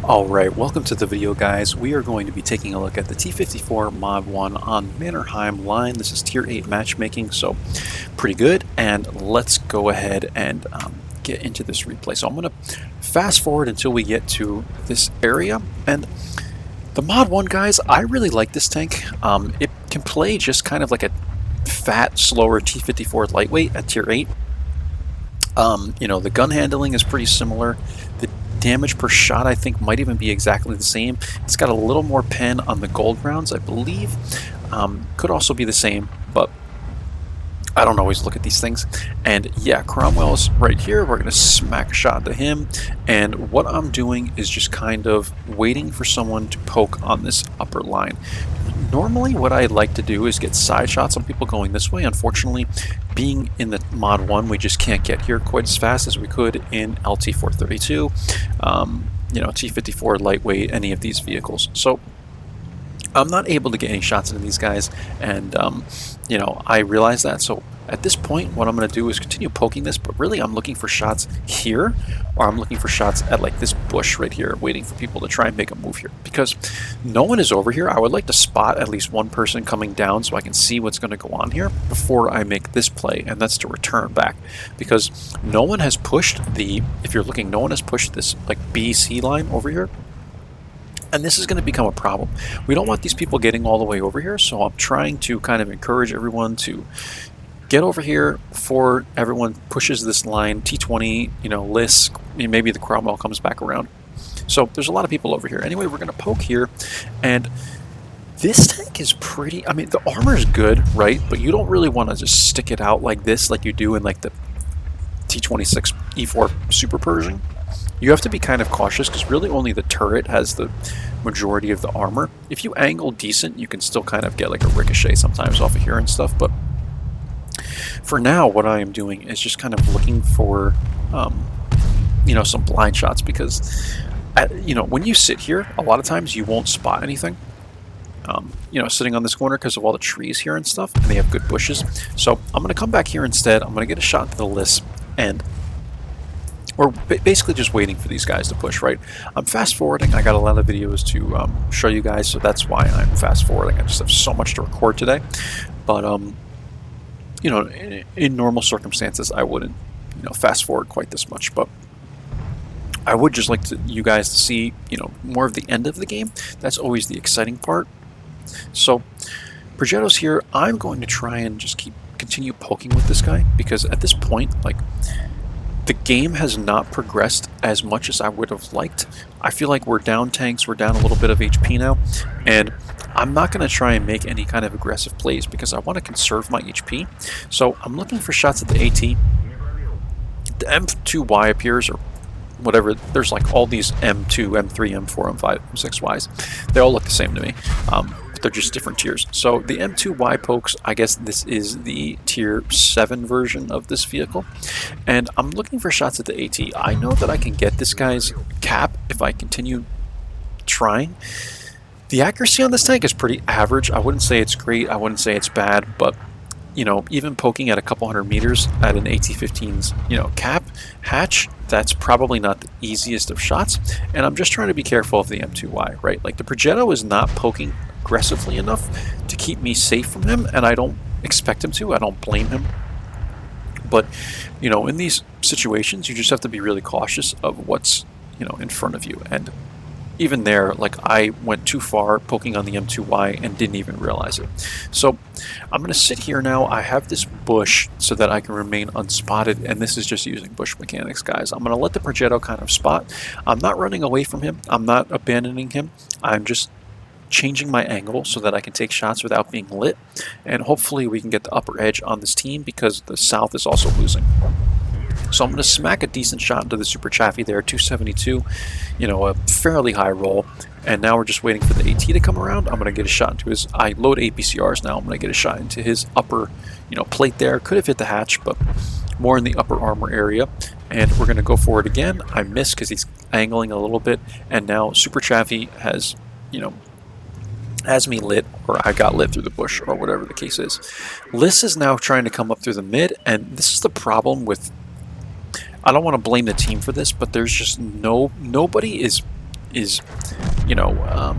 Alright, welcome to the video guys. We are going to be taking a look at the T-54 Mod 1 on Mannerheim line. This is Tier 8 matchmaking, so pretty good. And let's go ahead and get into this replay. So I'm going to fast forward until we get to this area. And the Mod 1 guys, I really like this tank. It can play just kind of like a fat, slower T-54 lightweight at Tier 8. The gun handling is pretty similar. The damage per shot I think might even be exactly the same. It's got a little more pen on the gold rounds, I believe. Could also be the same, but I don't always look at these things. And yeah, Cromwell's right here. We're going to smack a shot to him. And what I'm doing is just kind of waiting for someone to poke on this upper line. Normally what I like to do is get side shots on people going this way. Unfortunately, being in the Mod 1, we just can't get here quite as fast as we could in LT-432, T-54 lightweight, any of these vehicles. So I'm not able to get any shots into these guys, and I realize that. So at this point, what I'm going to do is continue poking this, but really I'm looking for shots here, or I'm looking for shots at like this bush right here, waiting for people to try and make a move here. Because no one is over here, I would like to spot at least one person coming down so I can see what's going to go on here before I make this play, and that's to return back. Because no one has pushed if you're looking, no one has pushed this like BC line over here. And this is going to become a problem. We don't want these people getting all the way over here, so I'm trying to kind of encourage everyone to get over here before everyone pushes this line. T20, Lisk, maybe the Cromwell comes back around. So there's a lot of people over here. Anyway, we're going to poke here, and this tank is pretty, the armor is good, right? But you don't really want to just stick it out like this, like you do in like the T26 E4 Super Pershing. You have to be kind of cautious because really only the turret has the majority of the armor. If you angle decent, you can still kind of get like a ricochet sometimes off of here and stuff. But for now, what I am doing is just kind of looking for, some blind shots because, when you sit here, a lot of times you won't spot anything. Sitting on this corner because of all the trees here and stuff, and they have good bushes. So I'm going to come back here instead. I'm going to get a shot into the list, and we're basically just waiting for these guys to push, right? I'm fast forwarding. I got a lot of videos to show you guys, so that's why I'm fast forwarding. I just have so much to record today. But, in normal circumstances, I wouldn't, fast forward quite this much. But I would just like you guys to see, more of the end of the game. That's always the exciting part. So, Progetto's here. I'm going to try and just continue poking with this guy because at this point, like, the game has not progressed as much as I would have liked. I feel like we're down tanks, we're down a little bit of HP now, and I'm not going to try and make any kind of aggressive plays because I want to conserve my HP. So I'm looking for shots at the AT. The M2Y appears, or whatever. There's like all these M2, M3, M4, M5, M6Ys. They all look the same to me. They're just different tiers. So the M2Y pokes, I guess this is the tier 7 version of this vehicle. And I'm looking for shots at the AT. I know that I can get this guy's cap if I continue trying. The accuracy on this tank is pretty average. I wouldn't say it's great. I wouldn't say it's bad. But, even poking at a couple hundred meters at an AT-15's, cap, hatch, that's probably not the easiest of shots. And I'm just trying to be careful of the M2Y, right? Like the Progetto is not poking aggressively enough to keep me safe from him, and I don't expect him to. I don't blame him. But, in these situations, you just have to be really cautious of what's, in front of you. And even there, like, I went too far poking on the M2Y and didn't even realize it. So I'm going to sit here now. I have this bush so that I can remain unspotted, and this is just using bush mechanics, guys. I'm going to let the Progetto kind of spot. I'm not running away from him. I'm not abandoning him. I'm just changing my angle so that I can take shots without being lit, and hopefully we can get the upper edge on this team because the south is also losing. So I'm going to smack a decent shot into the Super Chaffee there, 272, a fairly high roll, and now we're just waiting for the AT to come around. I'm going to get a shot into his, I load APCRs now, I'm going to get a shot into his upper, plate there. Could have hit the hatch, but more in the upper armor area. And we're going to go for it again. I missed because he's angling a little bit, and now Super Chaffee has, has me lit, or I got lit through the bush, or whatever the case is. Liss is now trying to come up through the mid, and this is the problem with, I don't want to blame the team for this, but there's just nobody is is, you know,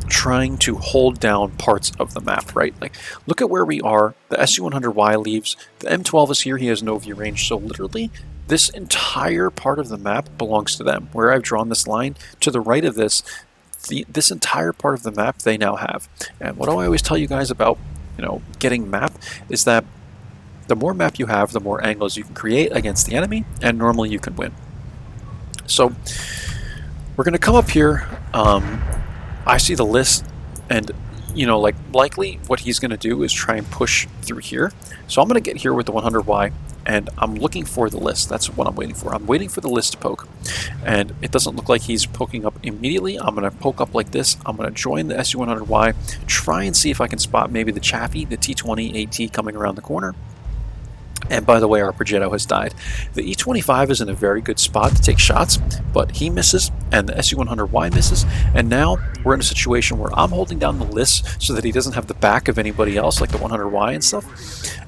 trying to hold down parts of the map, right? Like, look at where we are. The SU-100Y leaves. The M12 is here. He has no view range. So literally, this entire part of the map belongs to them. Where I've drawn this line, to the right of this, this entire part of the map they now have. And what do I always tell you guys about, you know, getting map is that the more map you have, the more angles you can create against the enemy, and normally you can win. So we're going to come up here. I see the list, and you know, like, likely what he's going to do is try and push through here. So I'm going to get here with the 100Y, and I'm looking for the list. That's what I'm waiting for. I'm waiting for the list to poke, and it doesn't look like he's poking up immediately. I'm going to poke up like this. I'm going to join the SU-100Y, try and see if I can spot maybe the Chaffee, the T-20 AT coming around the corner. And by the way, our Progetto has died. The E-25 is in a very good spot to take shots, but he misses, and the SU-100Y misses, and now we're in a situation where I'm holding down the list so that he doesn't have the back of anybody else, like the 100Y and stuff.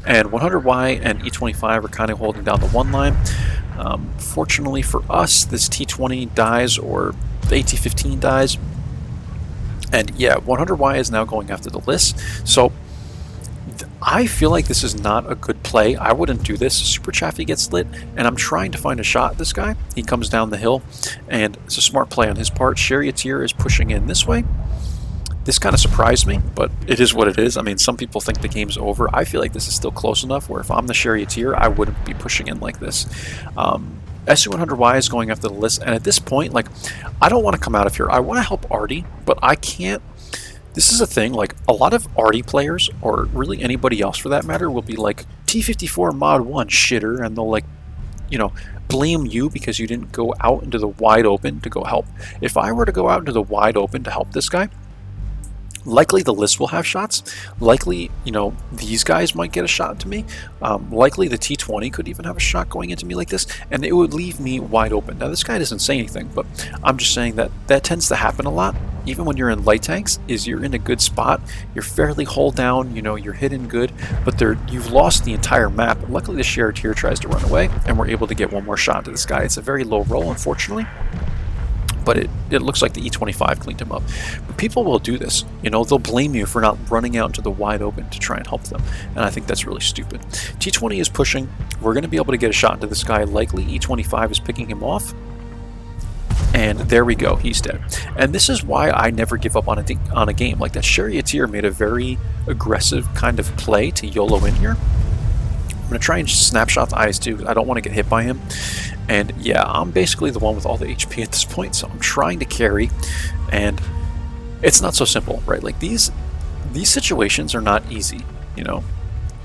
And 100Y and E-25 are kind of holding down the one line. Fortunately for us, this T-20 dies, or the AT-15 dies, and yeah, 100Y is now going after the list. So I feel like this is not a good play. I wouldn't do this. Super Chaffee gets lit, and I'm trying to find a shot at this guy. He comes down the hill, and it's a smart play on his part. Charioteer is pushing in this way. This kind of surprised me, but it is what it is. I mean, some people think the game's over. I feel like this is still close enough where if I'm the Charioteer, I wouldn't be pushing in like this. SU-100Y is going after the list, and at this point, like, I don't want to come out of here. I want to help Artie, but I can't. This is a thing, like, a lot of Artie players, or really anybody else for that matter, will be like, T-54 mod 1 shitter, and they'll, like, you know, blame you because you didn't go out into the wide open to go help. If I were to go out into the wide open to help this guy, likely the list will have shots. Likely, you know, these guys might get a shot to me. Likely the T-20 could even have a shot going into me like this, and it would leave me wide open. Now, this guy doesn't say anything, but I'm just saying that that tends to happen a lot. Even when you're in light tanks, is you're in a good spot, you're fairly hold down, you know, you're hidden good, but you've lost the entire map. Luckily, the Charioteer tries to run away, and we're able to get one more shot to this guy. It's a very low roll, unfortunately, but it looks like the E-25 cleaned him up. But people will do this, you know, they'll blame you for not running out into the wide open to try and help them, and I think that's really stupid. T-20 is pushing. We're going to be able to get a shot into this guy. Likely E-25 is picking him off. And there we go, he's dead. And this is why I never give up on a game. Like, that Charioteer made a very aggressive kind of play to YOLO in here. I'm going to try and snapshot the IS-2 because I don't want to get hit by him. And yeah, I'm basically the one with all the HP at this point, so I'm trying to carry. And it's not so simple, right? Like, these situations are not easy, you know.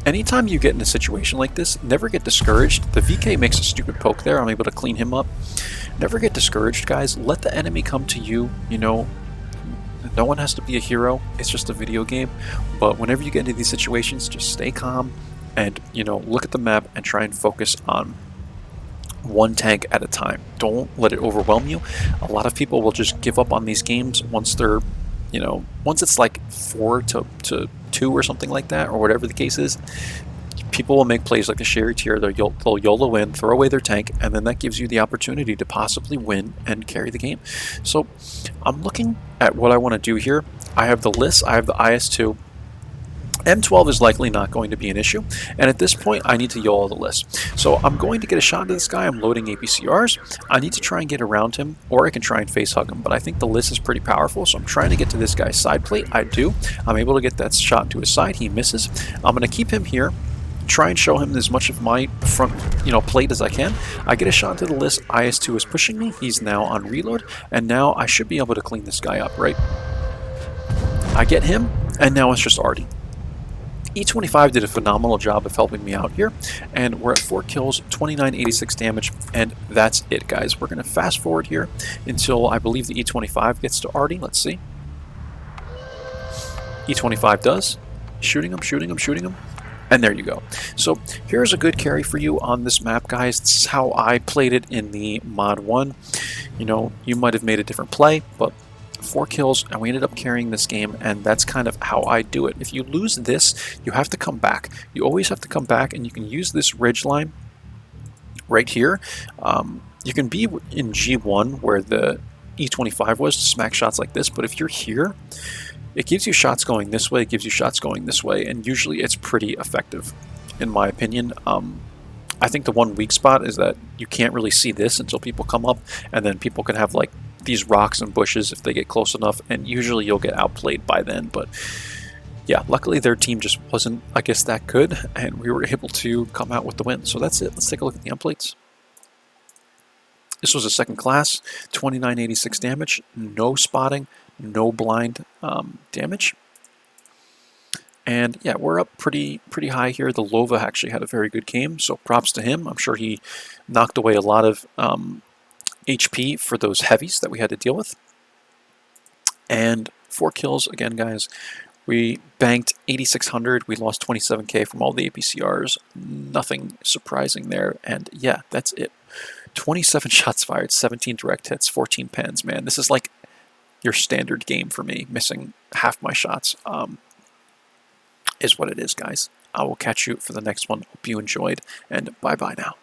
Anytime you get in a situation like this, never get discouraged. The VK makes a stupid poke there. I'm able to clean him up. Never get discouraged, guys. Let the enemy come to you, you know. No one has to be a hero. It's just a video game. But whenever you get into these situations, just stay calm and, you know, look at the map and try and focus on one tank at a time. Don't let it overwhelm you. A lot of people will just give up on these games once they're, you know, once it's like 4 to 2 or something like that, or whatever the case is. People will make plays like the Charioteer. They'll YOLO in, throw away their tank, and then that gives you the opportunity to possibly win and carry the game. So I'm looking at what I want to do here. I have the list, I have the IS-2. M12 is likely not going to be an issue, and at this point I need to YOLO the list. So I'm going to get a shot into this guy. I'm loading APCRs. I need to try and get around him, or I can try and face hug him, but I think the list is pretty powerful, so I'm trying to get to this guy's side plate. I do. I'm able to get that shot to his side. He misses. I'm going to keep him here, try and show him as much of my front, you know, plate as I can. I get a shot to the list. IS-2 is pushing me. He's now on reload, and now I should be able to clean this guy up, right? I get him, and now it's just Artie. E-25 did a phenomenal job of helping me out here, and we're at 4 kills, 2986 damage, and that's it, guys. We're going to fast forward here until I believe the E-25 gets to Artie. Let's see. E-25 does. Shooting him, shooting him, shooting him. And there you go. So here's a good carry for you on this map, guys. This is how I played it in the Mod 1. You know, you might have made a different play, but 4 kills, and we ended up carrying this game, and that's kind of how I do it. If you lose this, you have to come back. You always have to come back, and you can use this ridge line right here. You can be in G1 where the E25 was to smack shots like this, but if you're here, it gives you shots going this way, it gives you shots going this way, and usually it's pretty effective, in my opinion. I think the one weak spot is that you can't really see this until people come up, and then people can have like these rocks and bushes if they get close enough, and usually you'll get outplayed by then. But yeah, luckily their team just wasn't, I guess, that good, and we were able to come out with the win. So that's it. Let's take a look at the emplates. This was a second class, 2986 damage, no spotting, no blind damage. And yeah, we're up pretty high here. The Lova actually had a very good game, so props to him. I'm sure he knocked away a lot of HP for those heavies that we had to deal with. And 4 kills again, guys. We banked 8,600. We lost 27k from all the APCRs. Nothing surprising there. And yeah, that's it. 27 shots fired, 17 direct hits, 14 pens. Man, this is like your standard game for me, missing half my shots. Is what it is, guys. I will catch you for the next one. Hope you enjoyed, and bye-bye now.